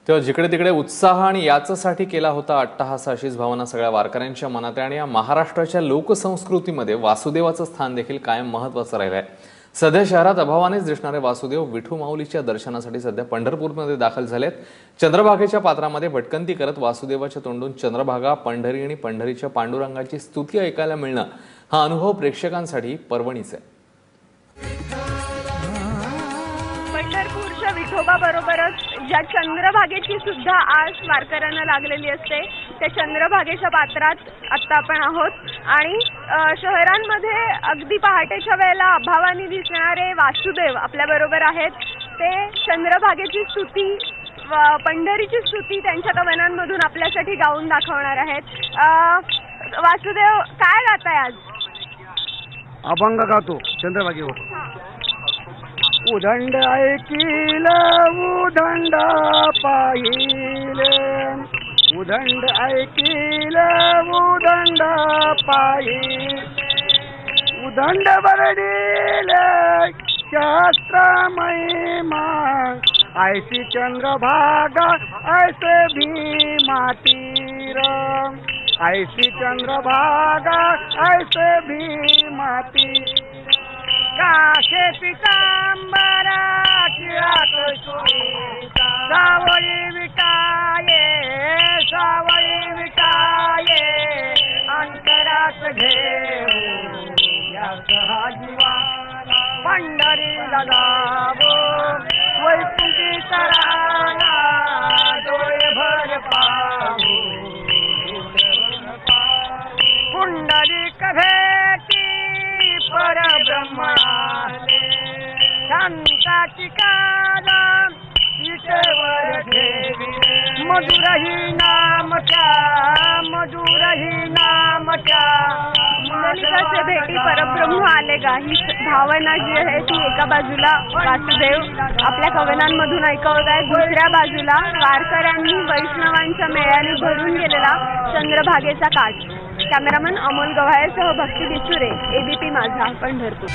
तेव्हा जिकडे तिकडे उत्साह आणि याच्यासाठी केला होता अट्टहास अशीच भावना सगळ्या वारकऱ्यांच्या मनात आहे आणि या महाराष्ट्राच्या लोकसंस्कृतीमध्ये वासुदेवाचं स्थान देखील कायम महत्त्वाचं राहिलं आहे। सध्या शहरात अभावानेच दिसणारे वासुदेव विठू माऊलीच्या दर्शनासाठी सध्या पंढरपूरमध्ये दाखल झालेत। चंद्रभागेच्या पात्रामध्ये भटकंती करत वासुदेवाच्या तोंडून चंद्रभागा, पंढरी आणि पंढरीच्या पांडुरंगाची स्तुती ऐकायला मिळणं हा अनुभव प्रेक्षकांसाठी पर्वणीच आहे। पंढरपूरच्या विठोबा बरोबरच ज्या चंद्रभागेची सुद्धा आस वारकऱ्यांना लागलेली असते त्या चंद्रभागेच्या पात्रात आता आपण आहोत आणि शहरांमध्ये अगदी पहाटेच्या वेळेला अभावाने दिसणारे वासुदेव आपल्या बरोबर आहेत। ते चंद्रभागेची स्तुती पंढरीची स्तुती त्यांच्या कवनांमधून आपल्यासाठी गाऊन दाखवणार आहेत। वासुदेव काय गाताय आज? अभंग गातो चंद्रभागेवर। उदंड ऐकिल उदंड पाहिले, उदंड ऐकिल उदंड पाहिले, उदंड बरडिले शास्त्र महिमा, ऐसी चंद्रभागा ऐसे भीमातीर, ऐसी चंद्रभागा ऐसे भीमातीर, काशे पितांबरा सावळी विटाये, सावळी विटाये अंतरात घेऊ हा जीवा, पंढरीला जावो वैकुंठी तराना, डोळे भर पाहू पुंडलिक भेटी परब्रह्मणाले, शांताची काला विटेवर ठेवी, मधुरही नामच्या, मधुरही नामच्या। पुंडलिकाच्या भेटी परब्रह्म आले गा ही भावना जी आहे ती एका बाजूला वासुदेव आपल्या कवनांमधून ऐकवत आहे, दुसऱ्या बाजूला वारकऱ्यांनी वैष्णवांच्या मेळ्याने भरून गेलेला चंद्रभागेचा काठ। कॅमेरामन अमोल गव्हाळेसह भक्ती दिसुरे, एबीपी माझा, पंढरपूर।